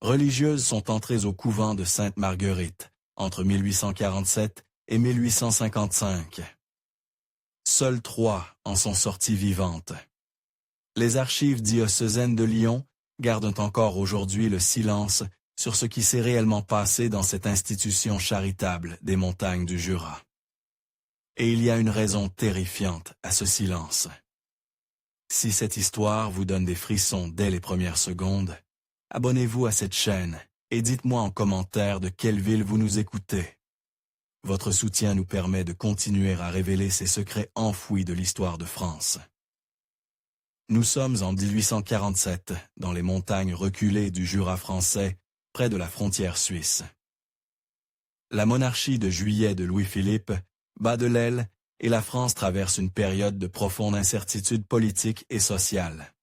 religieuses sont entrées au couvent de Sainte-Marguerite entre 1847 et 1855. Seules 3 en sont sorties vivantes. Les archives diocésaines de Lyon gardent encore aujourd'hui le silence sur ce qui s'est réellement passé dans cette institution charitable des montagnes du Jura. Et il y a une raison terrifiante à ce silence. Si cette histoire vous donne des frissons dès les premières secondes, abonnez-vous à cette chaîne et dites-moi en commentaire de quelle ville vous nous écoutez. Votre soutien nous permet de continuer à révéler ces secrets enfouis de l'histoire de France. Nous sommes en 1847, dans les montagnes reculées du Jura français, près de la frontière suisse. La monarchie de Juillet de Louis-Philippe bat de l'aile et la France traverse une période de profonde incertitude politique et sociale.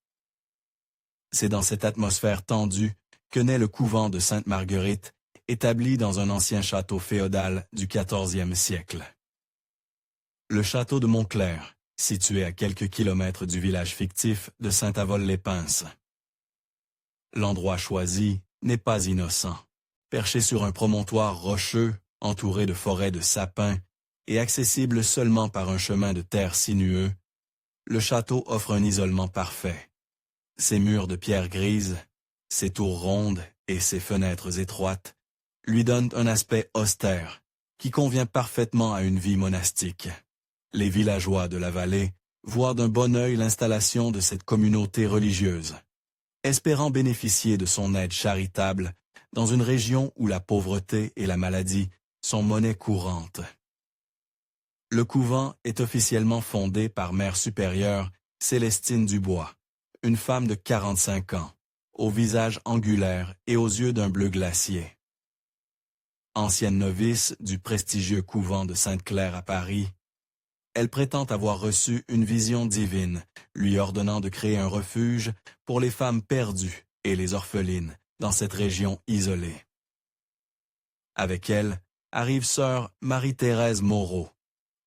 C'est dans cette atmosphère tendue que naît le couvent de Sainte-Marguerite, établi dans un ancien château féodal du XIVe siècle. Le château de Montclair, situé à quelques kilomètres du village fictif de Saint-Avold-les-Pins. L'endroit choisi n'est pas innocent. Perché sur un promontoire rocheux, entouré de forêts de sapins, et accessible seulement par un chemin de terre sinueux, le château offre un isolement parfait. Ses murs de pierre grise, ses tours rondes et ses fenêtres étroites lui donnent un aspect austère qui convient parfaitement à une vie monastique. Les villageois de la vallée voient d'un bon œil l'installation de cette communauté religieuse, espérant bénéficier de son aide charitable dans une région où la pauvreté et la maladie sont monnaie courante. Le couvent est officiellement fondé par Mère supérieure Célestine Dubois, une femme de 45 ans, au visage angulaire et aux yeux d'un bleu glacier. Ancienne novice du prestigieux couvent de Sainte-Claire à Paris, elle prétend avoir reçu une vision divine, lui ordonnant de créer un refuge pour les femmes perdues et les orphelines dans cette région isolée. Avec elle arrive sœur Marie-Thérèse Moreau,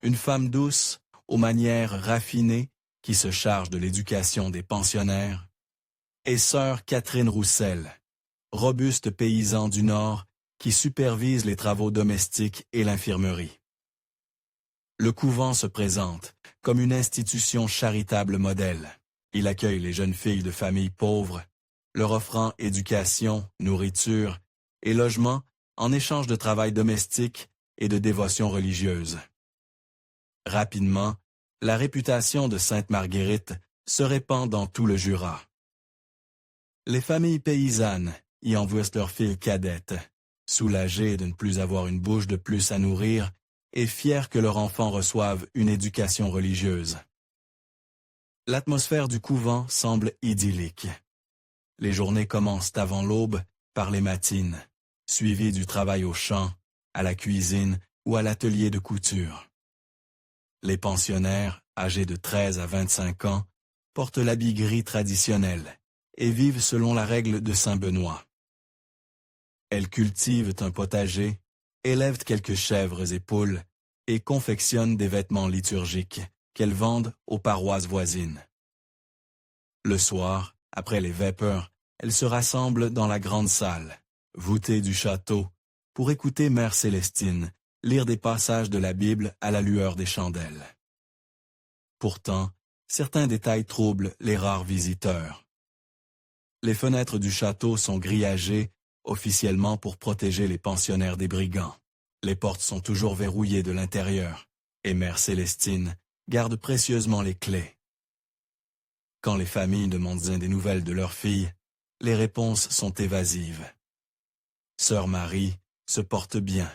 une femme douce, aux manières raffinées, qui se charge de l'éducation des pensionnaires, et sœur Catherine Roussel, robuste paysan du Nord qui supervise les travaux domestiques et l'infirmerie. Le couvent se présente comme une institution charitable modèle. Il accueille les jeunes filles de familles pauvres, leur offrant éducation, nourriture et logement en échange de travail domestique et de dévotion religieuse. Rapidement, la réputation de Sainte-Marguerite se répand dans tout le Jura. Les familles paysannes y envoient leurs filles cadettes, soulagées de ne plus avoir une bouche de plus à nourrir et fiers que leurs enfants reçoivent une éducation religieuse. L'atmosphère du couvent semble idyllique. Les journées commencent avant l'aube par les matines, suivies du travail au champ, à la cuisine ou à l'atelier de couture. Les pensionnaires, âgés de 13 à 25 ans, portent l'habit gris traditionnel et vivent selon la règle de Saint-Benoît. Elles cultivent un potager, élèvent quelques chèvres et poules et confectionnent des vêtements liturgiques qu'elles vendent aux paroisses voisines. Le soir, après les vêpeurs, elles se rassemblent dans la grande salle, voûtée du château, pour écouter Mère Célestine lire des passages de la Bible à la lueur des chandelles. Pourtant, certains détails troublent les rares visiteurs. Les fenêtres du château sont grillagées, officiellement pour protéger les pensionnaires des brigands. Les portes sont toujours verrouillées de l'intérieur, et Mère Célestine garde précieusement les clés. Quand les familles demandent des nouvelles de leurs filles, les réponses sont évasives. Sœur Marie se porte bien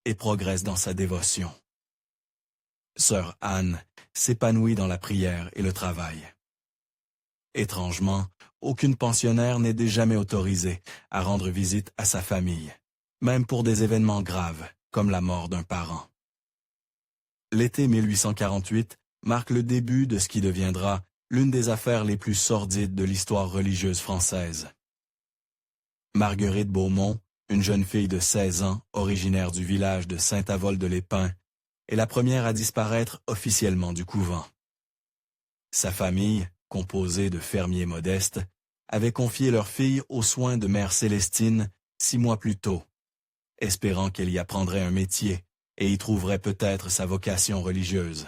et progresse dans sa dévotion. Sœur Anne s'épanouit dans la prière et le travail. Étrangement, aucune pensionnaire n'est jamais autorisée à rendre visite à sa famille, même pour des événements graves, comme la mort d'un parent. L'été 1848 marque le début de ce qui deviendra l'une des affaires les plus sordides de l'histoire religieuse française. Marguerite Beaumont, une jeune fille de 16 ans, originaire du village de Saint-Avold-les-Pins, est la première à disparaître officiellement du couvent. Sa famille, composée de fermiers modestes, avaient confié leur fille aux soins de Mère Célestine 6 mois plus tôt, espérant qu'elle y apprendrait un métier et y trouverait peut-être sa vocation religieuse.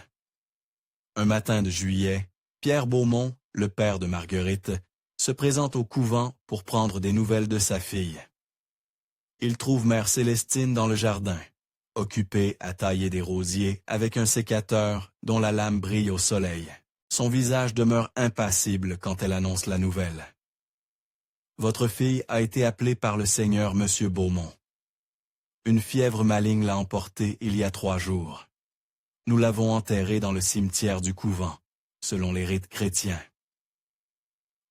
Un matin de juillet, Pierre Beaumont, le père de Marguerite, se présente au couvent pour prendre des nouvelles de sa fille. Il trouve Mère Célestine dans le jardin, occupée à tailler des rosiers avec un sécateur dont la lame brille au soleil. Son visage demeure impassible quand elle annonce la nouvelle. « Votre fille a été appelée par le Seigneur Monsieur Beaumont. Une fièvre maligne l'a emportée il y a 3 jours. Nous l'avons enterrée dans le cimetière du couvent, selon les rites chrétiens. »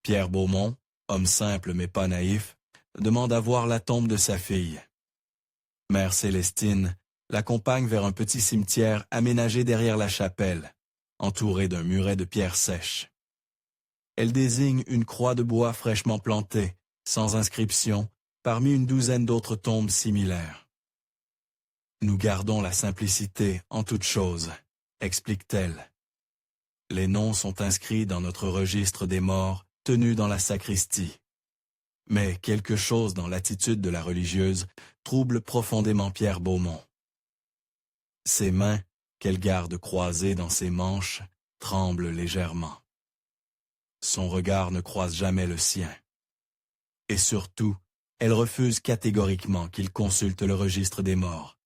Pierre Beaumont, homme simple mais pas naïf, demande à voir la tombe de sa fille. Mère Célestine l'accompagne vers un petit cimetière aménagé derrière la chapelle, entouré d'un muret de pierres sèches. Elle désigne une croix de bois fraîchement plantée, sans inscription, parmi une douzaine d'autres tombes similaires. « Nous gardons la simplicité en toutes choses, » explique-t-elle. Les noms sont inscrits dans notre registre des morts, tenu dans la sacristie. Mais quelque chose dans l'attitude de la religieuse trouble profondément Pierre Beaumont. Ses mains, qu'elle garde croisées dans ses manches, tremblent légèrement. Son regard ne croise jamais le sien. Et surtout, elle refuse catégoriquement qu'il consulte le registre des morts,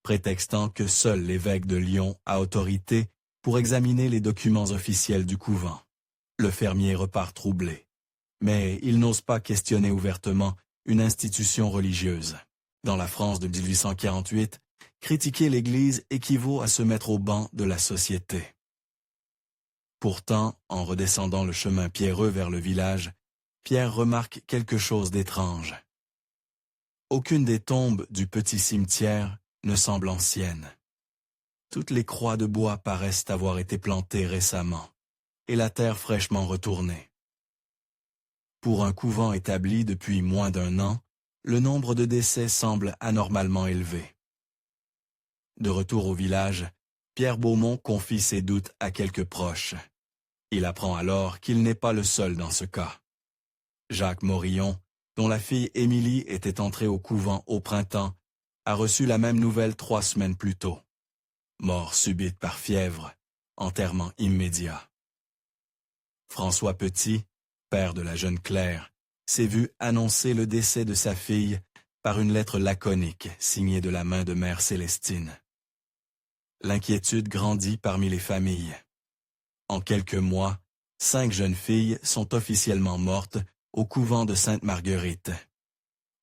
prétextant que seul l'évêque de Lyon a autorité pour examiner les documents officiels du couvent. Le fermier repart troublé, mais il n'ose pas questionner ouvertement une institution religieuse. Dans la France de 1848, critiquer l'Église équivaut à se mettre au banc de la société. Pourtant, en redescendant le chemin pierreux vers le village, Pierre remarque quelque chose d'étrange. Aucune des tombes du petit cimetière ne semble ancienne. Toutes les croix de bois paraissent avoir été plantées récemment, et la terre fraîchement retournée. Pour un couvent établi depuis moins d'1 an, le nombre de décès semble anormalement élevé. De retour au village, Pierre Beaumont confie ses doutes à quelques proches. Il apprend alors qu'il n'est pas le seul dans ce cas. Jacques Morillon, dont la fille Émilie était entrée au couvent au printemps, a reçu la même nouvelle 3 semaines plus tôt. Mort subite par fièvre, enterrement immédiat. François Petit, père de la jeune Claire, s'est vu annoncer le décès de sa fille par une lettre laconique signée de la main de Mère Célestine. L'inquiétude grandit parmi les familles. En quelques mois, 5 jeunes filles sont officiellement mortes au couvent de Sainte-Marguerite.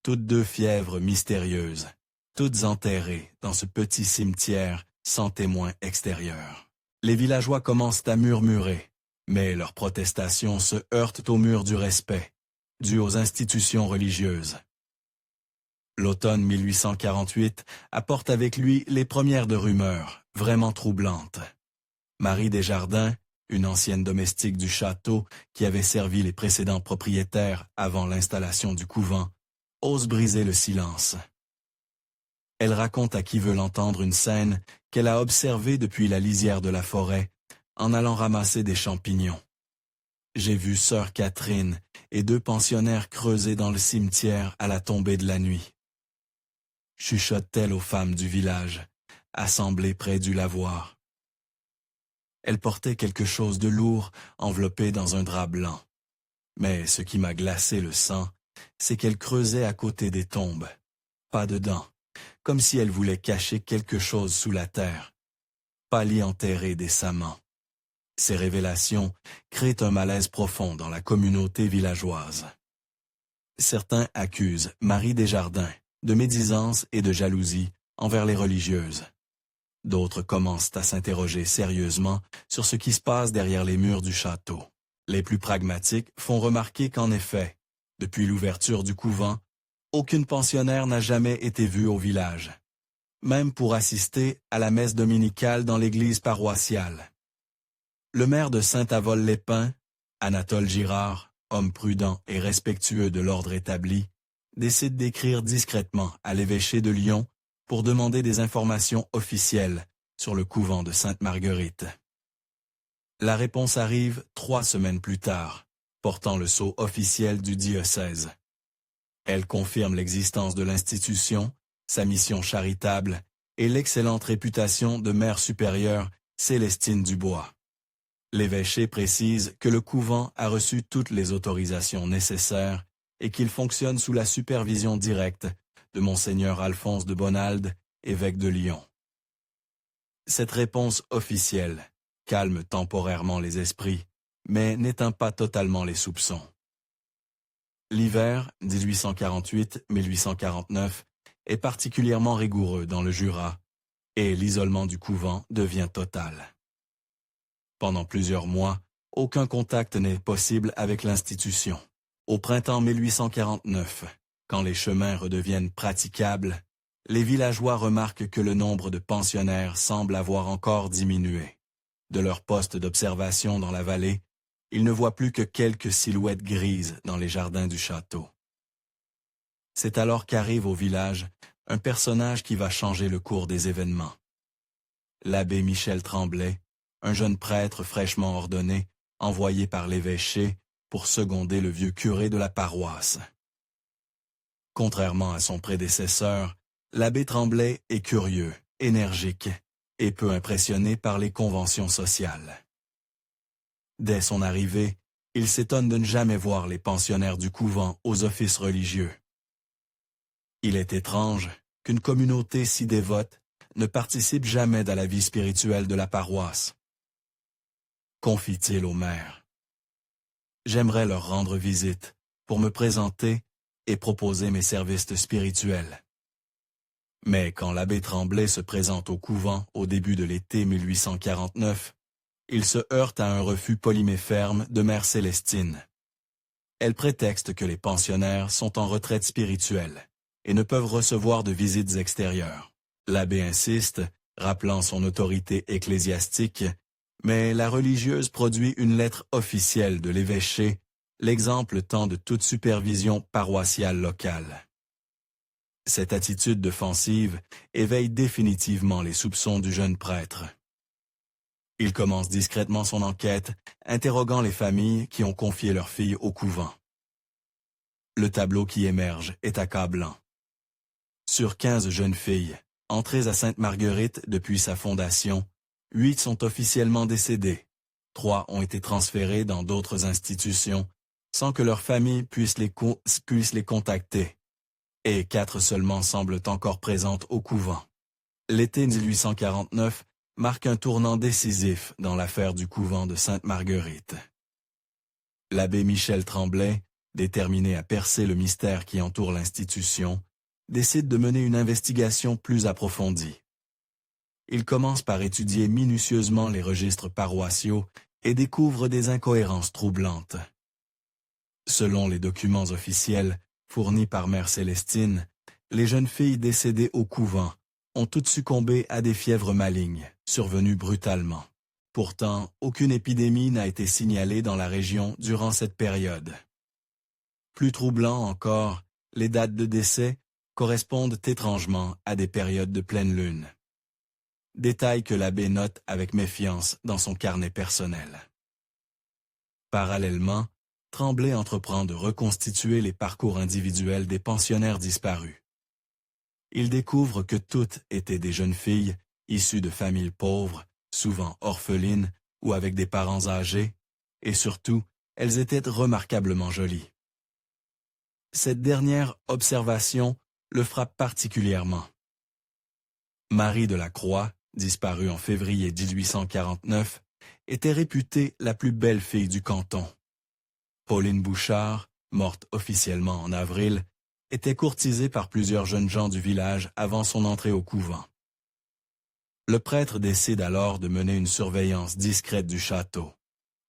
Toutes 2 fièvres mystérieuses, toutes enterrées dans ce petit cimetière sans témoin extérieur. Les villageois commencent à murmurer, mais leurs protestations se heurtent au mur du respect, dû aux institutions religieuses. L'automne 1848 apporte avec lui les premières de rumeurs, vraiment troublantes. Marie Desjardins, une ancienne domestique du château qui avait servi les précédents propriétaires avant l'installation du couvent, ose briser le silence. Elle raconte à qui veut l'entendre une scène qu'elle a observée depuis la lisière de la forêt, en allant ramasser des champignons. « J'ai vu sœur Catherine et 2 pensionnaires creuser dans le cimetière à la tombée de la nuit. » Chuchote-t-elle aux femmes du village, assemblées près du lavoir. Elle portait quelque chose de lourd, enveloppé dans un drap blanc. Mais ce qui m'a glacé le sang, c'est qu'elle creusait à côté des tombes, pas dedans, comme si elle voulait cacher quelque chose sous la terre, pas l'y enterrer décemment. Ces révélations créent un malaise profond dans la communauté villageoise. Certains accusent Marie Desjardins de médisance et de jalousie envers les religieuses. D'autres commencent à s'interroger sérieusement sur ce qui se passe derrière les murs du château. Les plus pragmatiques font remarquer qu'en effet, depuis l'ouverture du couvent, aucune pensionnaire n'a jamais été vue au village, même pour assister à la messe dominicale dans l'église paroissiale. Le maire de Saint-Avold-les-Pins, Anatole Girard, homme prudent et respectueux de l'ordre établi, décide d'écrire discrètement à l'évêché de Lyon pour demander des informations officielles sur le couvent de Sainte-Marguerite. La réponse arrive 3 semaines plus tard, portant le sceau officiel du diocèse. Elle confirme l'existence de l'institution, sa mission charitable et l'excellente réputation de mère supérieure Célestine Dubois. L'évêché précise que le couvent a reçu toutes les autorisations nécessaires et qu'il fonctionne sous la supervision directe de Monseigneur Alphonse de Bonald, évêque de Lyon. Cette réponse officielle calme temporairement les esprits, mais n'éteint pas totalement les soupçons. L'hiver 1848-1849 est particulièrement rigoureux dans le Jura, et l'isolement du couvent devient total. Pendant plusieurs mois, aucun contact n'est possible avec l'institution. Au printemps 1849, quand les chemins redeviennent praticables, les villageois remarquent que le nombre de pensionnaires semble avoir encore diminué. De leur poste d'observation dans la vallée, ils ne voient plus que quelques silhouettes grises dans les jardins du château. C'est alors qu'arrive au village un personnage qui va changer le cours des événements. L'abbé Michel Tremblay, un jeune prêtre fraîchement ordonné, envoyé par l'évêché pour seconder le vieux curé de la paroisse. Contrairement à son prédécesseur, l'abbé Tremblay est curieux, énergique et peu impressionné par les conventions sociales. Dès son arrivée, il s'étonne de ne jamais voir les pensionnaires du couvent aux offices religieux. Il est étrange qu'une communauté si dévote ne participe jamais à la vie spirituelle de la paroisse. Confie-t-il au maire. J'aimerais leur rendre visite pour me présenter et proposer mes services spirituels. Mais quand l'abbé Tremblay se présente au couvent au début de l'été 1849, il se heurte à un refus poli mais ferme de mère Célestine. Elle prétexte que les pensionnaires sont en retraite spirituelle et ne peuvent recevoir de visites extérieures. L'abbé insiste, rappelant son autorité ecclésiastique, mais la religieuse produit une lettre officielle de l'évêché, l'exemple tant de toute supervision paroissiale locale. Cette attitude défensive éveille définitivement les soupçons du jeune prêtre. Il commence discrètement son enquête, interrogeant les familles qui ont confié leurs filles au couvent. Le tableau qui émerge est accablant. Sur 15 jeunes filles, entrées à Sainte-Marguerite depuis sa fondation, 8 sont officiellement décédées, 3 ont été transférées dans d'autres institutions, sans que leurs familles puissent les contacter, et 4 seulement semblent encore présentes au couvent. L'été 1849 marque un tournant décisif dans l'affaire du couvent de Sainte-Marguerite. L'abbé Michel Tremblay, déterminé à percer le mystère qui entoure l'institution, décide de mener une investigation plus approfondie. Il commence par étudier minutieusement les registres paroissiaux et découvre des incohérences troublantes. Selon les documents officiels fournis par mère Célestine, les jeunes filles décédées au couvent ont toutes succombé à des fièvres malignes, survenues brutalement. Pourtant, aucune épidémie n'a été signalée dans la région durant cette période. Plus troublant encore, les dates de décès correspondent étrangement à des périodes de pleine lune. Détail que l'abbé note avec méfiance dans son carnet personnel. Parallèlement, Tremblay entreprend de reconstituer les parcours individuels des pensionnaires disparus. Il découvre que toutes étaient des jeunes filles issues de familles pauvres, souvent orphelines ou avec des parents âgés, et surtout, elles étaient remarquablement jolies. Cette dernière observation le frappe particulièrement. Marie de la Croix, disparue en février 1849, était réputée la plus belle fille du canton. Pauline Bouchard, morte officiellement en avril, était courtisée par plusieurs jeunes gens du village avant son entrée au couvent. Le prêtre décide alors de mener une surveillance discrète du château.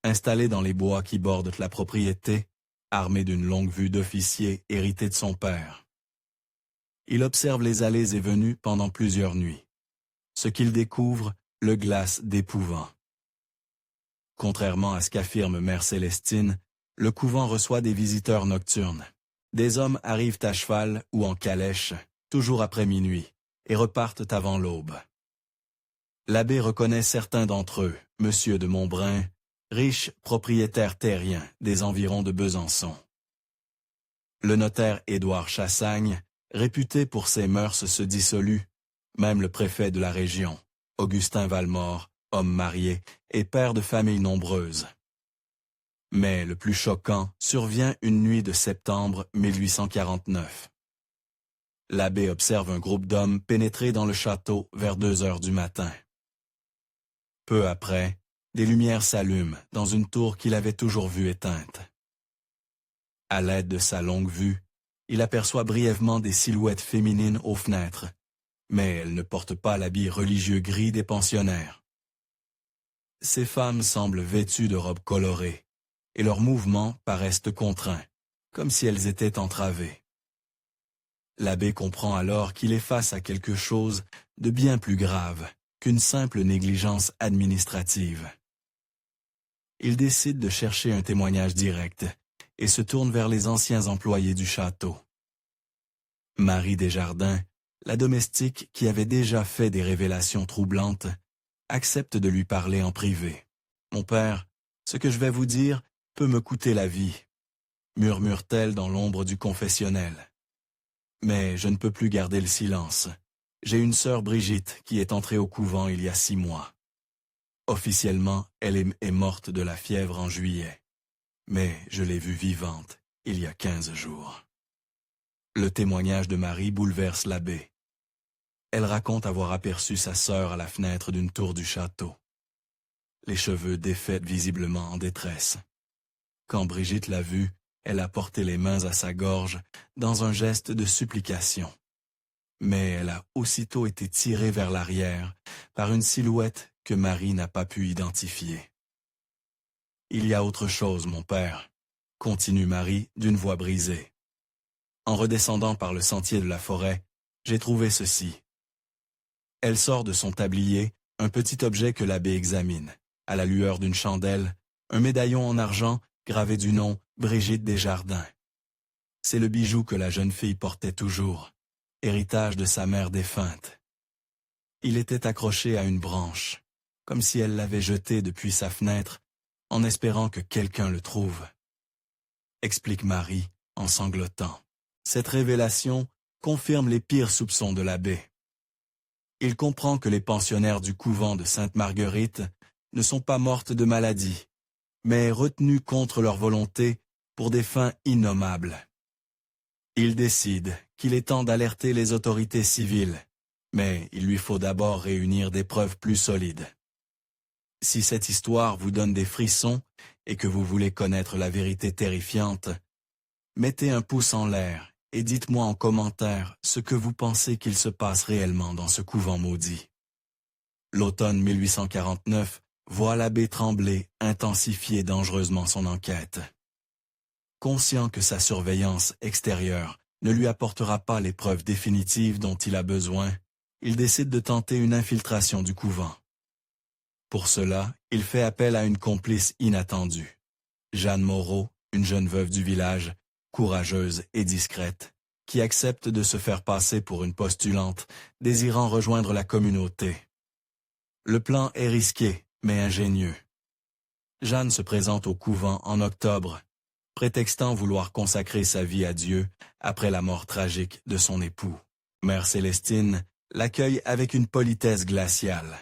Installé dans les bois qui bordent la propriété, armé d'une longue vue d'officier héritée de son père. Il observe les allées et venues pendant plusieurs nuits. Ce qu'il découvre le glace d'épouvant. Contrairement à ce qu'affirme mère Célestine, le couvent reçoit des visiteurs nocturnes. Des hommes arrivent à cheval ou en calèche, toujours après minuit, et repartent avant l'aube. L'abbé reconnaît certains d'entre eux, Monsieur de Montbrun, riche propriétaire terrien des environs de Besançon. Le notaire Édouard Chassagne, réputé pour ses mœurs, se dissolut. Même le préfet de la région, Augustin Valmore, homme marié et père de familles nombreuses. Mais le plus choquant survient une nuit de septembre 1849. L'abbé observe un groupe d'hommes pénétrer dans le château vers 2 heures du matin. Peu après, des lumières s'allument dans une tour qu'il avait toujours vue éteinte. À l'aide de sa longue vue, il aperçoit brièvement des silhouettes féminines aux fenêtres, mais elles ne portent pas l'habit religieux gris des pensionnaires. Ces femmes semblent vêtues de robes colorées, et leurs mouvements paraissent contraints, comme si elles étaient entravées. L'abbé comprend alors qu'il est face à quelque chose de bien plus grave qu'une simple négligence administrative. Il décide de chercher un témoignage direct et se tourne vers les anciens employés du château. Marie Desjardins, la domestique qui avait déjà fait des révélations troublantes, accepte de lui parler en privé. « Mon père, ce que je vais vous dire peut me coûter la vie », murmure-t-elle dans l'ombre du confessionnel. « Mais je ne peux plus garder le silence. J'ai une sœur Brigitte qui est entrée au couvent il y a 6 mois. Officiellement, elle est morte de la fièvre en juillet. Mais je l'ai vue vivante il y a 15 jours. » Le témoignage de Marie bouleverse l'abbé. Elle raconte avoir aperçu sa sœur à la fenêtre d'une tour du château. Les cheveux défaits visiblement en détresse. Quand Brigitte l'a vue, elle a porté les mains à sa gorge dans un geste de supplication. Mais elle a aussitôt été tirée vers l'arrière par une silhouette que Marie n'a pas pu identifier. « Il y a autre chose, mon père, » continue Marie d'une voix brisée. « En redescendant par le sentier de la forêt, j'ai trouvé ceci. » Elle sort de son tablier un petit objet que l'abbé examine, à la lueur d'une chandelle, un médaillon en argent gravé du nom Brigitte Desjardins. C'est le bijou que la jeune fille portait toujours, héritage de sa mère défunte. Il était accroché à une branche, comme si elle l'avait jeté depuis sa fenêtre, en espérant que quelqu'un le trouve. Explique Marie en sanglotant. Cette révélation confirme les pires soupçons de l'abbé. Il comprend que les pensionnaires du couvent de Sainte-Marguerite ne sont pas mortes de maladie, mais retenues contre leur volonté pour des fins innommables. Il décide qu'il est temps d'alerter les autorités civiles, mais il lui faut d'abord réunir des preuves plus solides. Si cette histoire vous donne des frissons et que vous voulez connaître la vérité terrifiante, mettez un pouce en l'air et dites-moi en commentaire ce que vous pensez qu'il se passe réellement dans ce couvent maudit. L'automne 1849 voit l'abbé Tremblay intensifier dangereusement son enquête. Conscient que sa surveillance extérieure ne lui apportera pas les preuves définitives dont il a besoin, il décide de tenter une infiltration du couvent. Pour cela, il fait appel à une complice inattendue. Jeanne Moreau, une jeune veuve du village, courageuse et discrète, qui accepte de se faire passer pour une postulante désirant rejoindre la communauté. Le plan est risqué, mais ingénieux. Jeanne se présente au couvent en octobre, prétextant vouloir consacrer sa vie à Dieu après la mort tragique de son époux. Mère Célestine l'accueille avec une politesse glaciale,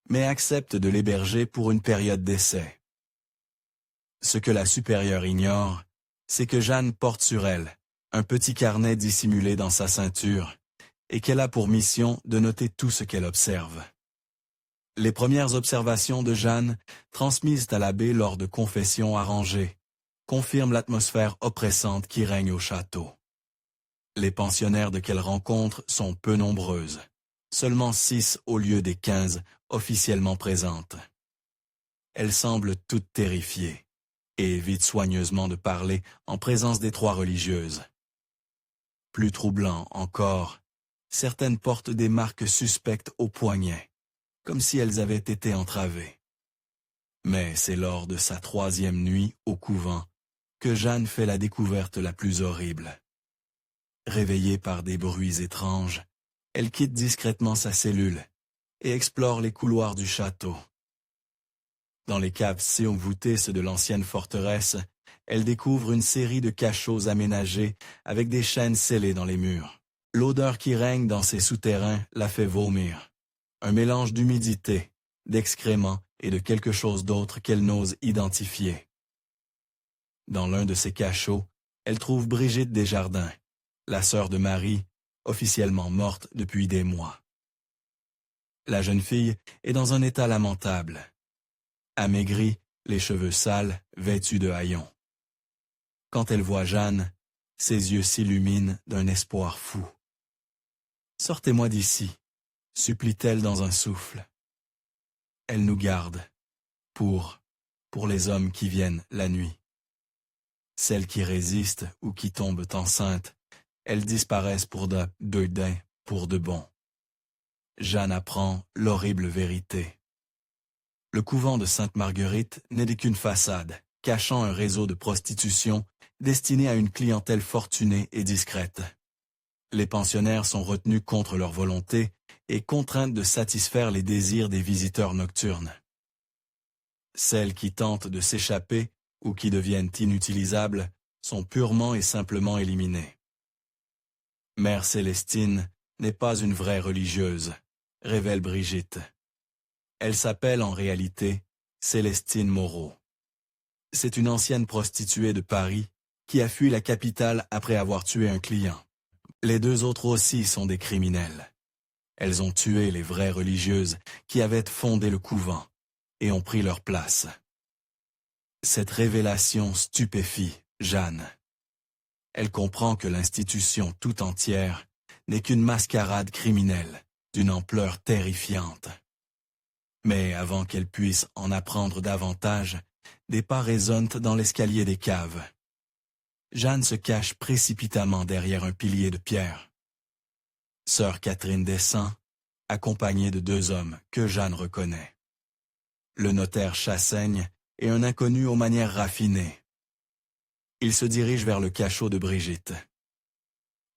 mais accepte de l'héberger pour une période d'essai. Ce que la supérieure ignore, c'est que Jeanne porte sur elle un petit carnet dissimulé dans sa ceinture et qu'elle a pour mission de noter tout ce qu'elle observe. Les premières observations de Jeanne, transmises à l'abbé lors de confessions arrangées, confirment l'atmosphère oppressante qui règne au château. Les pensionnaires qu'elle rencontre sont peu nombreuses, seulement 6 au lieu des 15 officiellement présentes. Elle semble toute terrifiée et évite soigneusement de parler en présence des 3 religieuses. Plus troublant encore, certaines portent des marques suspectes aux poignets, comme si elles avaient été entravées. Mais c'est lors de sa 3e nuit au couvent que Jeanne fait la découverte la plus horrible. Réveillée par des bruits étranges, elle quitte discrètement sa cellule et explore les couloirs du château. Dans les caves voûtées de l'ancienne forteresse, elle découvre une série de cachots aménagés avec des chaînes scellées dans les murs. L'odeur qui règne dans ces souterrains la fait vomir. Un mélange d'humidité, d'excréments et de quelque chose d'autre qu'elle n'ose identifier. Dans l'un de ces cachots, elle trouve Brigitte Desjardins, la sœur de Marie, officiellement morte depuis des mois. La jeune fille est dans un état lamentable. Amaigrie, les cheveux sales, vêtue de haillons. Quand elle voit Jeanne, ses yeux s'illuminent d'un espoir fou. « Sortez-moi d'ici », supplie-t-elle dans un souffle. Elle nous garde, pour les hommes qui viennent la nuit. Celles qui résistent ou qui tombent enceintes, elles disparaissent pour de bon. Jeanne apprend l'horrible vérité. Le couvent de Sainte-Marguerite n'est qu'une façade, cachant un réseau de prostitution destiné à une clientèle fortunée et discrète. Les pensionnaires sont retenus contre leur volonté et contraintes de satisfaire les désirs des visiteurs nocturnes. Celles qui tentent de s'échapper ou qui deviennent inutilisables sont purement et simplement éliminées. Mère Célestine n'est pas une vraie religieuse, révèle Brigitte. Elle s'appelle en réalité Célestine Moreau. C'est une ancienne prostituée de Paris qui a fui la capitale après avoir tué un client. Les deux autres aussi sont des criminels. Elles ont tué les vraies religieuses qui avaient fondé le couvent et ont pris leur place. Cette révélation stupéfie Jeanne. Elle comprend que l'institution tout entière n'est qu'une mascarade criminelle d'une ampleur terrifiante. Mais avant qu'elle puisse en apprendre davantage, des pas résonnent dans l'escalier des caves. Jeanne se cache précipitamment derrière un pilier de pierre. Sœur Catherine descend, accompagnée de deux hommes que Jeanne reconnaît. Le notaire Chassaigne et un inconnu aux manières raffinées. Il se dirige vers le cachot de Brigitte.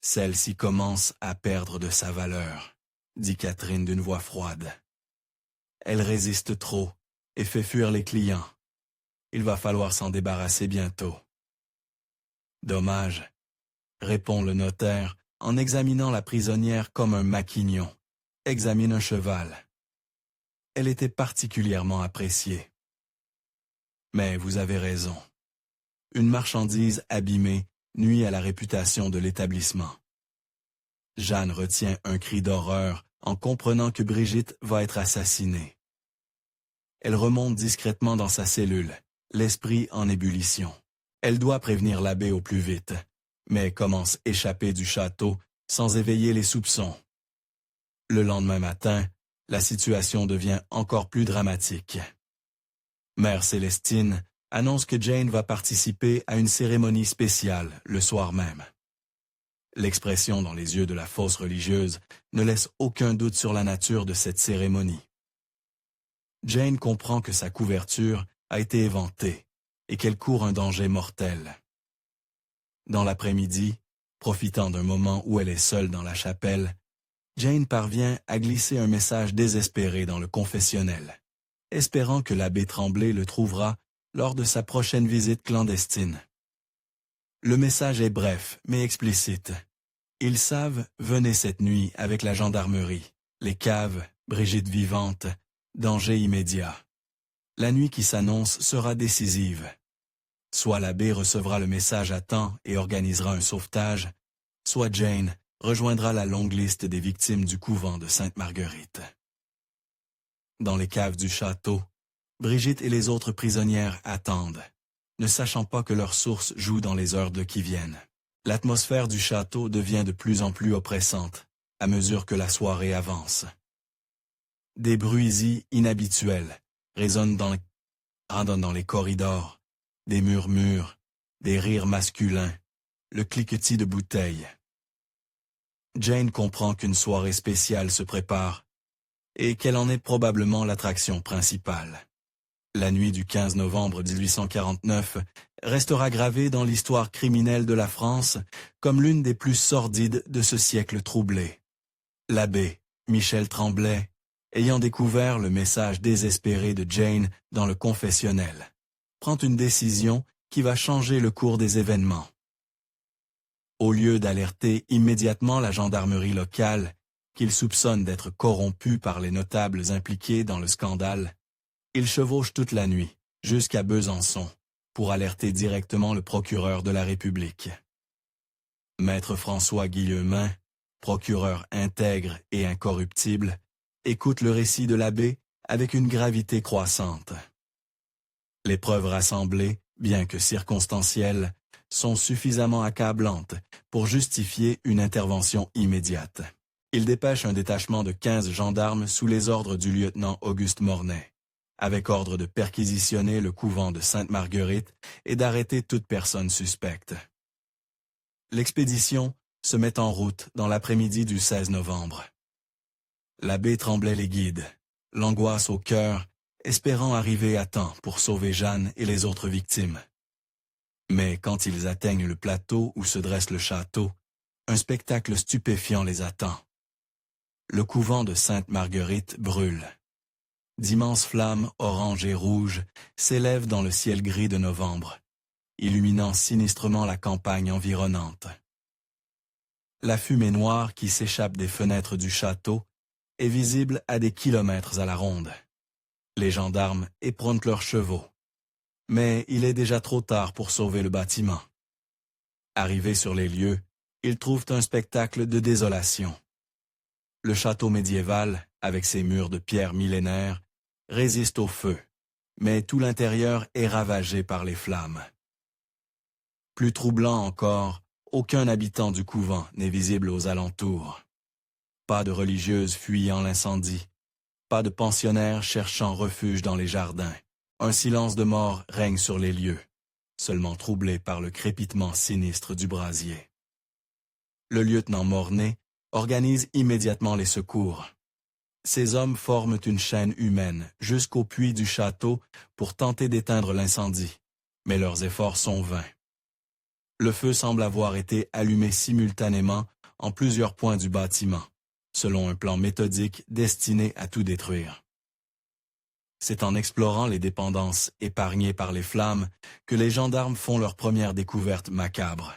Celle-ci commence à perdre de sa valeur, dit Catherine d'une voix froide. Elle résiste trop et fait fuir les clients. Il va falloir s'en débarrasser bientôt. Dommage, répond le notaire en examinant la prisonnière comme un maquignon examine un cheval. Elle était particulièrement appréciée. Mais vous avez raison. Une marchandise abîmée nuit à la réputation de l'établissement. Jeanne retient un cri d'horreur en comprenant que Brigitte va être assassinée. Elle remonte discrètement dans sa cellule, l'esprit en ébullition. Elle doit prévenir l'abbé au plus vite, mais commence à échapper du château sans éveiller les soupçons. Le lendemain matin, la situation devient encore plus dramatique. Mère Célestine annonce que Jane va participer à une cérémonie spéciale le soir même. L'expression dans les yeux de la fausse religieuse ne laisse aucun doute sur la nature de cette cérémonie. Jane comprend que sa couverture a été éventée et qu'elle court un danger mortel. Dans l'après-midi, profitant d'un moment où elle est seule dans la chapelle, Jane parvient à glisser un message désespéré dans le confessionnel, espérant que l'abbé Tremblay le trouvera lors de sa prochaine visite clandestine. Le message est bref, mais explicite. Ils savent, venez cette nuit avec la gendarmerie, les caves, Brigitte vivante, danger immédiat. La nuit qui s'annonce sera décisive. Soit l'abbé recevra le message à temps et organisera un sauvetage, soit Jane rejoindra la longue liste des victimes du couvent de Sainte-Marguerite. Dans les caves du château, Brigitte et les autres prisonnières attendent, ne sachant pas que leur source joue dans les heures qui viennent. L'atmosphère du château devient de plus en plus oppressante, à mesure que la soirée avance. Des bruits inhabituels résonnent dans les corridors, des murmures, des rires masculins, le cliquetis de bouteilles. Jane comprend qu'une soirée spéciale se prépare et qu'elle en est probablement l'attraction principale. La nuit du 15 novembre 1849 restera gravée dans l'histoire criminelle de la France comme l'une des plus sordides de ce siècle troublé. L'abbé Michel Tremblay ayant découvert le message désespéré de Jane dans le confessionnel, prend une décision qui va changer le cours des événements. Au lieu d'alerter immédiatement la gendarmerie locale, qu'il soupçonne d'être corrompu par les notables impliqués dans le scandale, il chevauche toute la nuit, jusqu'à Besançon, pour alerter directement le procureur de la République. Maître François Guillemin, procureur intègre et incorruptible, écoute le récit de l'abbé avec une gravité croissante. Les preuves rassemblées, bien que circonstancielles, sont suffisamment accablantes pour justifier une intervention immédiate. Il dépêche un détachement de 15 gendarmes sous les ordres du lieutenant Auguste Mornay, avec ordre de perquisitionner le couvent de Sainte-Marguerite et d'arrêter toute personne suspecte. L'expédition se met en route dans l'après-midi du 16 novembre. L'abbé Tremblay les guide, l'angoisse au cœur, espérant arriver à temps pour sauver Jeanne et les autres victimes. Mais quand ils atteignent le plateau où se dresse le château, un spectacle stupéfiant les attend. Le couvent de Sainte-Marguerite brûle. D'immenses flammes orange et rouge s'élèvent dans le ciel gris de novembre, illuminant sinistrement la campagne environnante. La fumée noire qui s'échappe des fenêtres du château est visible à des kilomètres à la ronde. Les gendarmes éperonnent leurs chevaux. Mais il est déjà trop tard pour sauver le bâtiment. Arrivés sur les lieux, ils trouvent un spectacle de désolation. Le château médiéval, avec ses murs de pierre millénaires, résiste au feu, mais tout l'intérieur est ravagé par les flammes. Plus troublant encore, aucun habitant du couvent n'est visible aux alentours. Pas de religieuses fuyant l'incendie, pas de pensionnaires cherchant refuge dans les jardins. Un silence de mort règne sur les lieux, seulement troublé par le crépitement sinistre du brasier. Le lieutenant Mornay organise immédiatement les secours. Ces hommes forment une chaîne humaine jusqu'au puits du château pour tenter d'éteindre l'incendie, mais leurs efforts sont vains. Le feu semble avoir été allumé simultanément en plusieurs points du bâtiment, selon un plan méthodique destiné à tout détruire. C'est en explorant les dépendances épargnées par les flammes que les gendarmes font leur première découverte macabre.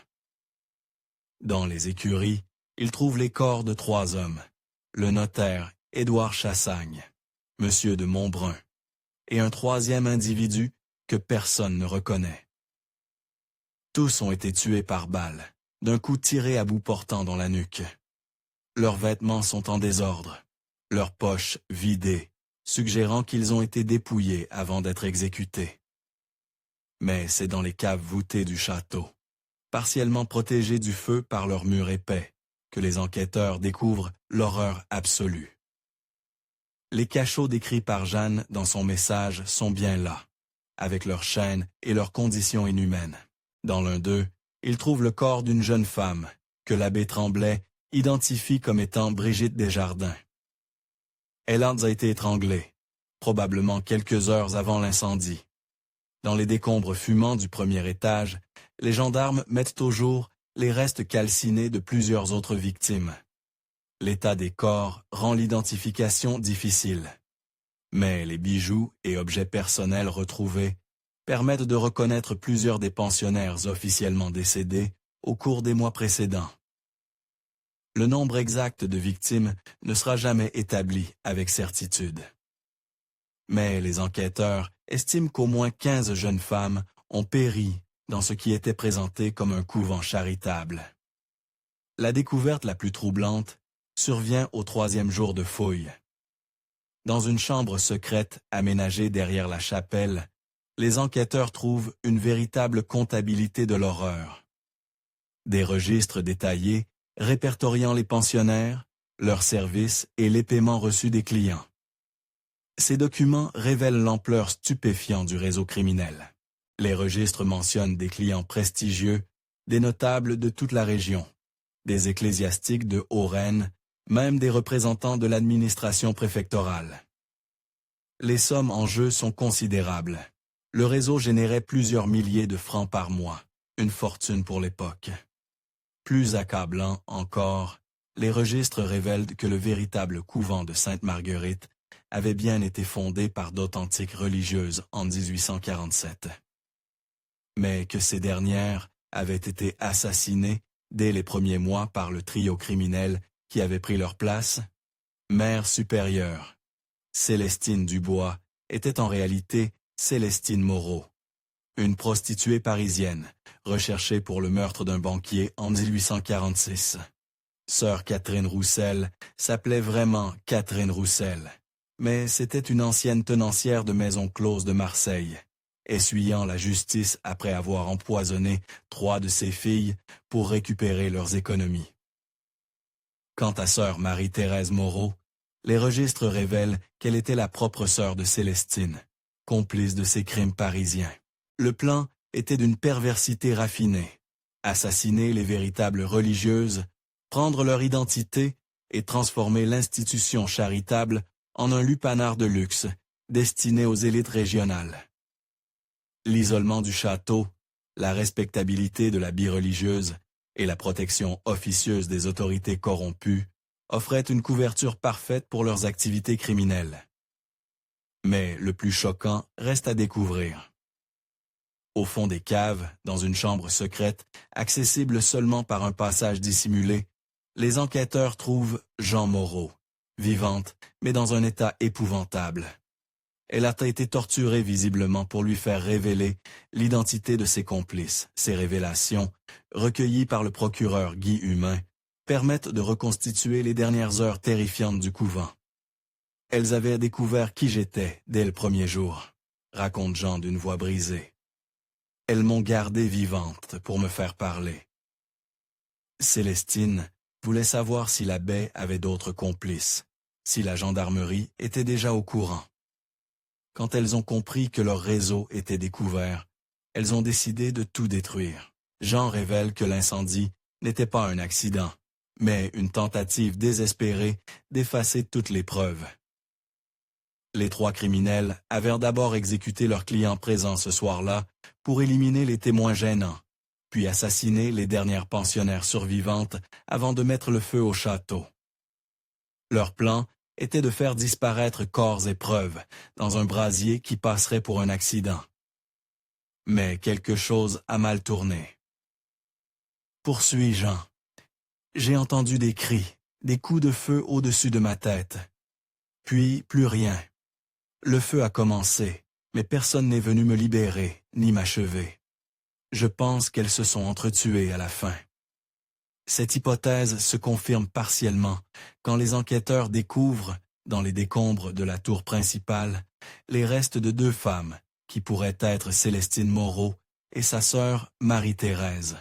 Dans les écuries, ils trouvent les corps de 3 hommes, le notaire Édouard Chassagne, Monsieur de Montbrun, et un 3e individu que personne ne reconnaît. Tous ont été tués par balle, d'un coup tiré à bout portant dans la nuque. Leurs vêtements sont en désordre, leurs poches vidées, suggérant qu'ils ont été dépouillés avant d'être exécutés. Mais c'est dans les caves voûtées du château, partiellement protégées du feu par leurs murs épais, que les enquêteurs découvrent l'horreur absolue. Les cachots décrits par Jeanne dans son message sont bien là, avec leurs chaînes et leurs conditions inhumaines. Dans l'un d'eux, ils trouvent le corps d'une jeune femme, que l'abbé Tremblay identifie comme étant Brigitte Desjardins. Elle a été étranglée, probablement quelques heures avant l'incendie. Dans les décombres fumants du premier étage, les gendarmes mettent au jour les restes calcinés de plusieurs autres victimes. L'état des corps rend l'identification difficile. Mais les bijoux et objets personnels retrouvés permettent de reconnaître plusieurs des pensionnaires officiellement décédés au cours des mois précédents. Le nombre exact de victimes ne sera jamais établi avec certitude. Mais les enquêteurs estiment qu'au moins 15 jeunes femmes ont péri dans ce qui était présenté comme un couvent charitable. La découverte la plus troublante survient au 3e jour de fouille. Dans une chambre secrète aménagée derrière la chapelle, les enquêteurs trouvent une véritable comptabilité de l'horreur. Des registres détaillés répertoriant les pensionnaires, leurs services et les paiements reçus des clients. Ces documents révèlent l'ampleur stupéfiante du réseau criminel. Les registres mentionnent des clients prestigieux, des notables de toute la région, des ecclésiastiques de Haut-Rhin, même des représentants de l'administration préfectorale. Les sommes en jeu sont considérables. Le réseau générait plusieurs milliers de francs par mois, une fortune pour l'époque. Plus accablant encore, les registres révèlent que le véritable couvent de Sainte-Marguerite avait bien été fondée par d'authentiques religieuses en 1847. Mais que ces dernières avaient été assassinées dès les premiers mois par le trio criminel qui avait pris leur place, Mère supérieure, Célestine Dubois, était en réalité Célestine Moreau, une prostituée parisienne, recherchée pour le meurtre d'un banquier en 1846. Sœur Catherine Roussel s'appelait vraiment Catherine Roussel, mais c'était une ancienne tenancière de maison close de Marseille, essuyant la justice après avoir empoisonné 3 de ses filles pour récupérer leurs économies. Quant à sœur Marie-Thérèse Moreau, les registres révèlent qu'elle était la propre sœur de Célestine, complice de ces crimes parisiens. Le plan était d'une perversité raffinée: assassiner les véritables religieuses, prendre leur identité et transformer l'institution charitable en un lupanar de luxe destiné aux élites régionales. L'isolement du château, la respectabilité de la bi-religieuse et la protection officieuse des autorités corrompues offraient une couverture parfaite pour leurs activités criminelles. Mais le plus choquant reste à découvrir. Au fond des caves, dans une chambre secrète, accessible seulement par un passage dissimulé, les enquêteurs trouvent Jean Moreau, vivante, mais dans un état épouvantable. Elle a été torturée visiblement pour lui faire révéler l'identité de ses complices. Ces révélations, recueillies par le procureur Guy Humain, permettent de reconstituer les dernières heures terrifiantes du couvent. Elles avaient découvert qui j'étais dès le premier jour, raconte Jean d'une voix brisée. Elles m'ont gardée vivante pour me faire parler. Célestine voulait savoir si la baie avait d'autres complices, si la gendarmerie était déjà au courant. Quand elles ont compris que leur réseau était découvert, elles ont décidé de tout détruire. Jean révèle que l'incendie n'était pas un accident, mais une tentative désespérée d'effacer toutes les preuves. Les 3 criminels avaient d'abord exécuté leurs clients présents ce soir-là pour éliminer les témoins gênants, puis assassiner les dernières pensionnaires survivantes avant de mettre le feu au château. Leur plan était de faire disparaître corps et preuves dans un brasier qui passerait pour un accident. Mais quelque chose a mal tourné. Poursuit Jean. J'ai entendu des cris, des coups de feu au-dessus de ma tête. Puis plus rien. Le feu a commencé, mais personne n'est venu me libérer, ni m'achever. Je pense qu'elles se sont entretuées à la fin. Cette hypothèse se confirme partiellement quand les enquêteurs découvrent, dans les décombres de la tour principale, les restes de 2 femmes qui pourraient être Célestine Moreau et sa sœur Marie-Thérèse.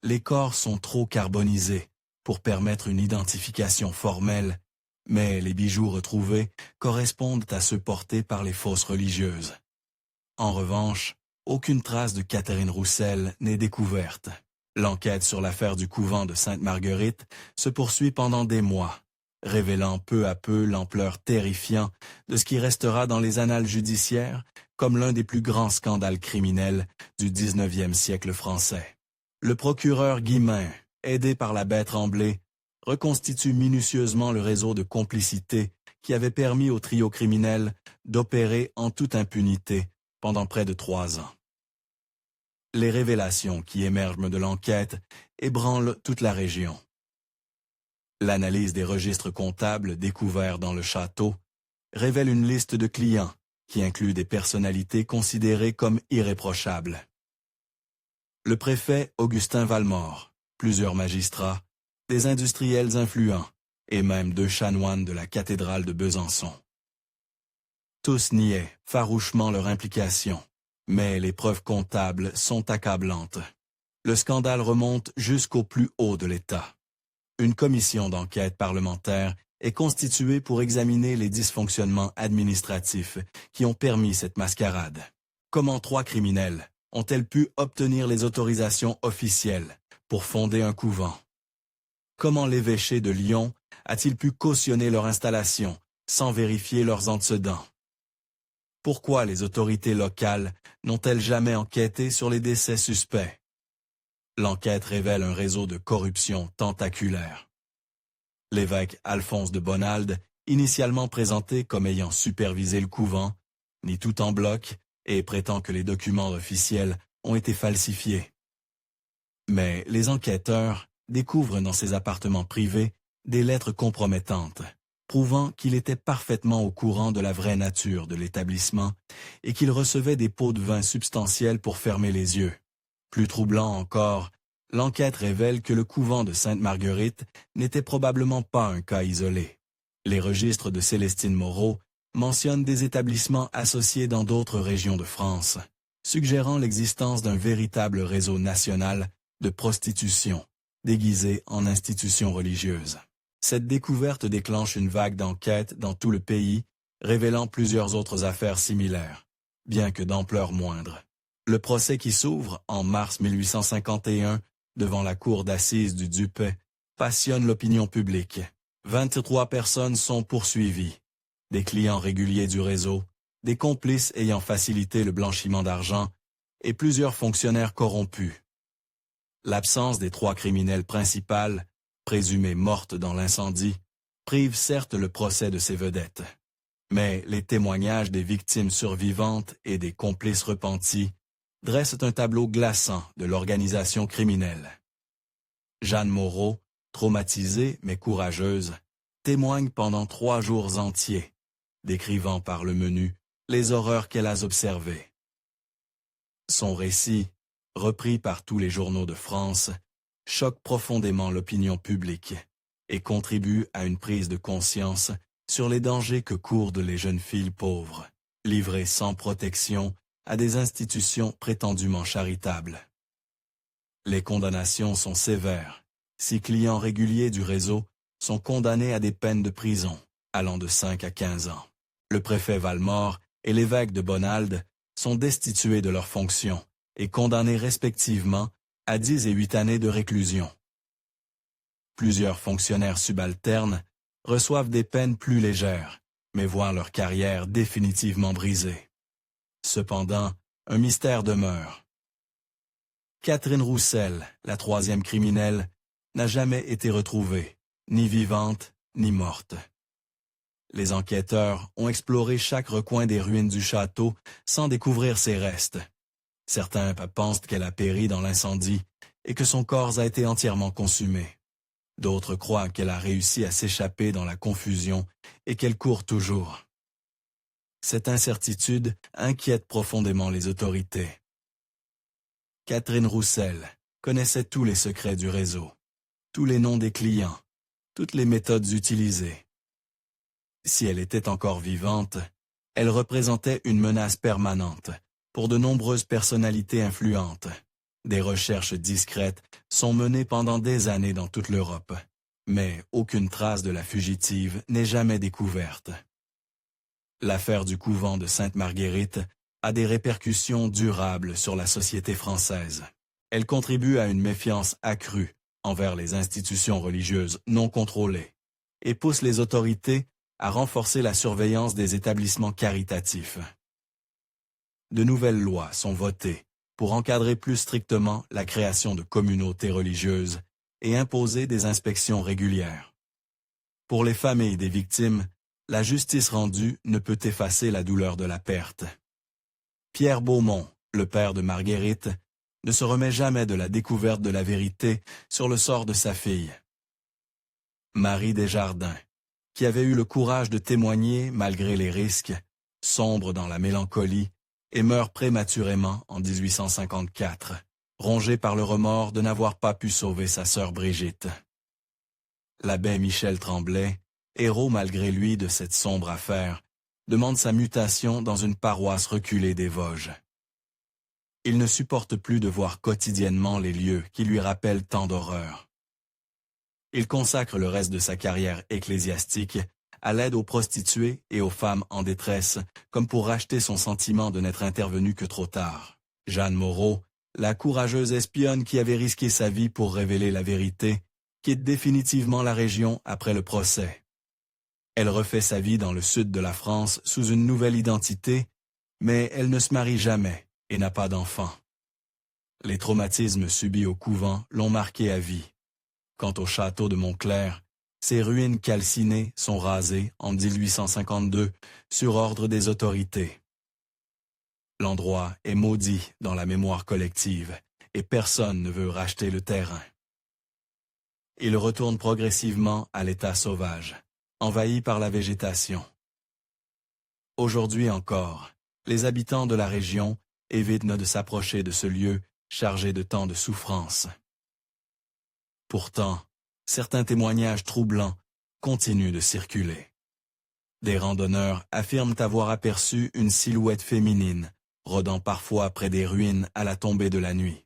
Les corps sont trop carbonisés pour permettre une identification formelle, mais les bijoux retrouvés correspondent à ceux portés par les fausses religieuses. En revanche, aucune trace de Catherine Roussel n'est découverte. L'enquête sur l'affaire du couvent de Sainte-Marguerite se poursuit pendant des mois, révélant peu à peu l'ampleur terrifiante de ce qui restera dans les annales judiciaires comme l'un des plus grands scandales criminels du 19e siècle français. Le procureur Guimain, aidé par l'abbé Tremblay, reconstitue minutieusement le réseau de complicité qui avait permis au trio criminel d'opérer en toute impunité pendant près de 3 ans. Les révélations qui émergent de l'enquête ébranlent toute la région. L'analyse des registres comptables découverts dans le château révèle une liste de clients qui inclut des personnalités considérées comme irréprochables. Le préfet Augustin Valmore, plusieurs magistrats, des industriels influents et même 2 chanoines de la cathédrale de Besançon. Tous niaient farouchement leur implication. Mais les preuves comptables sont accablantes. Le scandale remonte jusqu'au plus haut de l'État. Une commission d'enquête parlementaire est constituée pour examiner les dysfonctionnements administratifs qui ont permis cette mascarade. Comment 3 criminels ont-elles pu obtenir les autorisations officielles pour fonder un couvent? Comment l'évêché de Lyon a-t-il pu cautionner leur installation sans vérifier leurs antécédents? Pourquoi les autorités locales n'ont-elles jamais enquêté sur les décès suspects? L'enquête révèle un réseau de corruption tentaculaire. L'évêque Alphonse de Bonald initialement présenté comme ayant supervisé le couvent, nie tout en bloc et prétend que les documents officiels ont été falsifiés. Mais les enquêteurs découvrent dans ses appartements privés des lettres compromettantes, prouvant qu'il était parfaitement au courant de la vraie nature de l'établissement et qu'il recevait des pots de vin substantiels pour fermer les yeux. Plus troublant encore, l'enquête révèle que le couvent de Sainte-Marguerite n'était probablement pas un cas isolé. Les registres de Célestine Moreau mentionnent des établissements associés dans d'autres régions de France, suggérant l'existence d'un véritable réseau national de prostitution, déguisé en institution religieuse. Cette découverte déclenche une vague d'enquêtes dans tout le pays, révélant plusieurs autres affaires similaires, bien que d'ampleur moindre. Le procès qui s'ouvre en mars 1851 devant la cour d'assises du Dupay passionne l'opinion publique. 23 personnes sont poursuivies, des clients réguliers du réseau, des complices ayant facilité le blanchiment d'argent et plusieurs fonctionnaires corrompus. L'absence des 3 criminels principales, présumées mortes dans l'incendie, prive certes le procès de ses vedettes. Mais les témoignages des victimes survivantes et des complices repentis dressent un tableau glaçant de l'organisation criminelle. Jeanne Moreau, traumatisée mais courageuse, témoigne pendant 3 jours entiers, décrivant par le menu les horreurs qu'elle a observées. Son récit, repris par tous les journaux de France, choque profondément l'opinion publique et contribue à une prise de conscience sur les dangers que courent les jeunes filles pauvres, livrées sans protection à des institutions prétendument charitables. Les condamnations sont sévères. 6 clients réguliers du réseau sont condamnés à des peines de prison, allant de 5 à 15 ans. Le préfet Valmore et l'évêque de Bonald sont destitués de leurs fonctions et condamnés respectivement à 10 et 8 années de réclusion. Plusieurs fonctionnaires subalternes reçoivent des peines plus légères, mais voient leur carrière définitivement brisée. Cependant, un mystère demeure. Catherine Roussel, la 3e criminelle, n'a jamais été retrouvée, ni vivante, ni morte. Les enquêteurs ont exploré chaque recoin des ruines du château sans découvrir ses restes. Certains pensent qu'elle a péri dans l'incendie et que son corps a été entièrement consumé. D'autres croient qu'elle a réussi à s'échapper dans la confusion et qu'elle court toujours. Cette incertitude inquiète profondément les autorités. Catherine Roussel connaissait tous les secrets du réseau, tous les noms des clients, toutes les méthodes utilisées. Si elle était encore vivante, elle représentait une menace permanente pour de nombreuses personnalités influentes. Des recherches discrètes sont menées pendant des années dans toute l'Europe, mais aucune trace de la fugitive n'est jamais découverte. L'affaire du couvent de Sainte-Marguerite a des répercussions durables sur la société française. Elle contribue à une méfiance accrue envers les institutions religieuses non contrôlées et pousse les autorités à renforcer la surveillance des établissements caritatifs. De nouvelles lois sont votées pour encadrer plus strictement la création de communautés religieuses et imposer des inspections régulières. Pour les familles des victimes, la justice rendue ne peut effacer la douleur de la perte. Pierre Beaumont, le père de Marguerite, ne se remet jamais de la découverte de la vérité sur le sort de sa fille. Marie Desjardins, qui avait eu le courage de témoigner malgré les risques, sombre dans la mélancolie et meurt prématurément en 1854, rongée par le remords de n'avoir pas pu sauver sa sœur Brigitte. L'abbé Michel Tremblay, héros malgré lui de cette sombre affaire, demande sa mutation dans une paroisse reculée des Vosges. Il ne supporte plus de voir quotidiennement les lieux qui lui rappellent tant d'horreurs. Il consacre le reste de sa carrière ecclésiastique à l'aide aux prostituées et aux femmes en détresse, comme pour racheter son sentiment de n'être intervenu que trop tard. Jeanne Moreau, la courageuse espionne qui avait risqué sa vie pour révéler la vérité, quitte définitivement la région après le procès. Elle refait sa vie dans le sud de la France sous une nouvelle identité, mais elle ne se marie jamais et n'a pas d'enfant. Les traumatismes subis au couvent l'ont marquée à vie. Quant au château de Montclair, Ces ruines calcinées sont rasées en 1852 sur ordre des autorités. L'endroit est maudit dans la mémoire collective et personne ne veut racheter le terrain. Il retourne progressivement à l'état sauvage, envahi par la végétation. Aujourd'hui encore, les habitants de la région évitent de s'approcher de ce lieu chargé de tant de souffrances. Pourtant, certains témoignages troublants continuent de circuler. Des randonneurs affirment avoir aperçu une silhouette féminine, rôdant parfois près des ruines à la tombée de la nuit.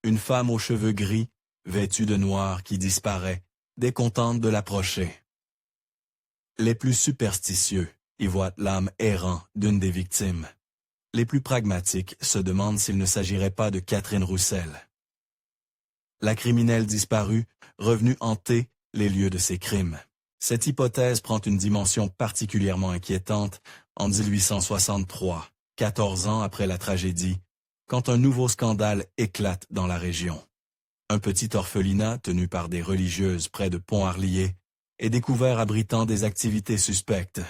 Une femme aux cheveux gris, vêtue de noir qui disparaît, dès qu'on tente de l'approcher. Les plus superstitieux y voient l'âme errant d'une des victimes. Les plus pragmatiques se demandent s'il ne s'agirait pas de Catherine Roussel. La criminelle disparue, revenue hanter les lieux de ses crimes. Cette hypothèse prend une dimension particulièrement inquiétante en 1863, 14 ans après la tragédie, quand un nouveau scandale éclate dans la région. Un petit orphelinat tenu par des religieuses près de Pont-Arlier est découvert abritant des activités suspectes.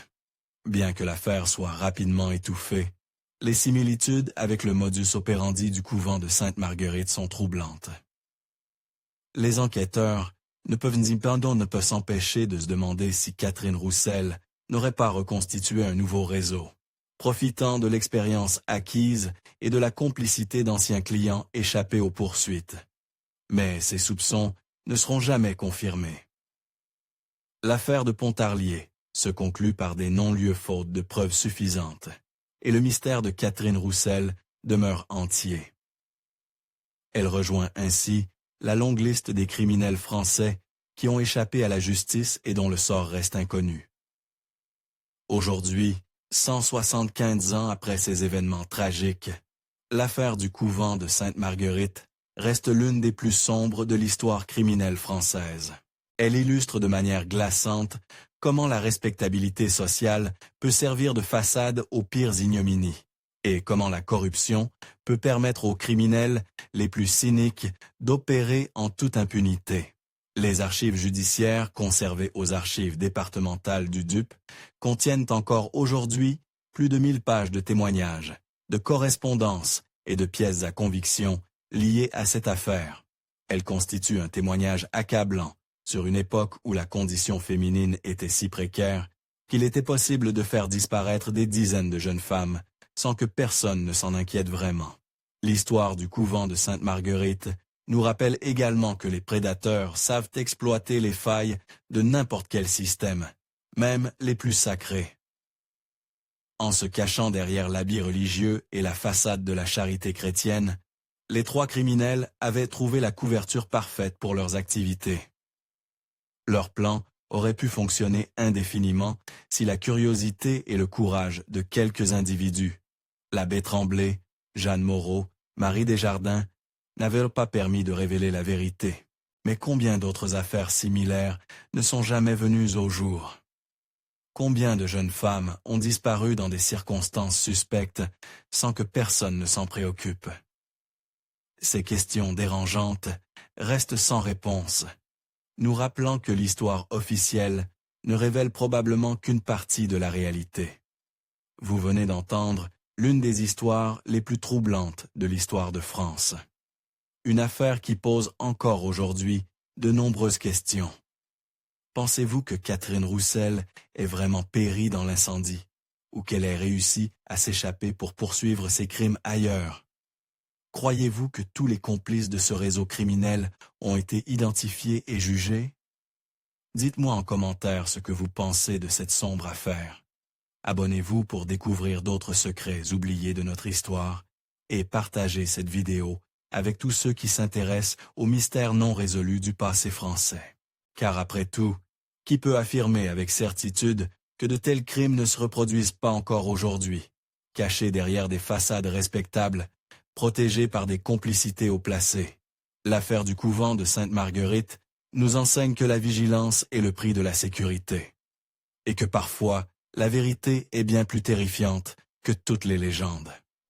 Bien que l'affaire soit rapidement étouffée, les similitudes avec le modus operandi du couvent de Sainte-Marguerite sont troublantes. Les enquêteurs ne peuvent s'empêcher de se demander si Catherine Roussel n'aurait pas reconstitué un nouveau réseau, profitant de l'expérience acquise et de la complicité d'anciens clients échappés aux poursuites. Mais ces soupçons ne seront jamais confirmés. L'affaire de Pontarlier se conclut par des non-lieux faute de preuves suffisantes, et le mystère de Catherine Roussel demeure entier. Elle rejoint ainsi la longue liste des criminels français qui ont échappé à la justice et dont le sort reste inconnu. Aujourd'hui, 175 ans après ces événements tragiques, l'affaire du couvent de Sainte-Marguerite reste l'une des plus sombres de l'histoire criminelle française. Elle illustre de manière glaçante comment la respectabilité sociale peut servir de façade aux pires ignominies, et comment la corruption peut permettre aux criminels les plus cyniques d'opérer en toute impunité. Les archives judiciaires conservées aux archives départementales du DUP contiennent encore aujourd'hui plus de 1000 pages de témoignages, de correspondances et de pièces à conviction liées à cette affaire. Elle constitue un témoignage accablant sur une époque où la condition féminine était si précaire qu'il était possible de faire disparaître des dizaines de jeunes femmes sans que personne ne s'en inquiète vraiment. L'histoire du couvent de Sainte-Marguerite nous rappelle également que les prédateurs savent exploiter les failles de n'importe quel système, même les plus sacrés. En se cachant derrière l'habit religieux et la façade de la charité chrétienne, les trois criminels avaient trouvé la couverture parfaite pour leurs activités. Leur plan aurait pu fonctionner indéfiniment si la curiosité et le courage de quelques individus, l'abbé Tremblay, Jeanne Moreau, Marie Desjardins, n'avaient pas permis de révéler la vérité. Mais combien d'autres affaires similaires ne sont jamais venues au jour? Combien de jeunes femmes ont disparu dans des circonstances suspectes sans que personne ne s'en préoccupe? Ces questions dérangeantes restent sans réponse, nous rappelant que l'histoire officielle ne révèle probablement qu'une partie de la réalité. Vous venez d'entendre l'une des histoires les plus troublantes de l'histoire de France. Une affaire qui pose encore aujourd'hui de nombreuses questions. Pensez-vous que Catherine Roussel ait vraiment péri dans l'incendie, ou qu'elle ait réussi à s'échapper pour poursuivre ses crimes ailleurs? Croyez-vous que tous les complices de ce réseau criminel ont été identifiés et jugés? Dites-moi en commentaire ce que vous pensez de cette sombre affaire. Abonnez-vous pour découvrir d'autres secrets oubliés de notre histoire et partagez cette vidéo avec tous ceux qui s'intéressent aux mystères non résolus du passé français. Car après tout, qui peut affirmer avec certitude que de tels crimes ne se reproduisent pas encore aujourd'hui, cachés derrière des façades respectables, protégés par des complicités haut placées? L'affaire du couvent de Sainte-Marguerite nous enseigne que la vigilance est le prix de la sécurité, et que parfois, la vérité est bien plus terrifiante que toutes les légendes.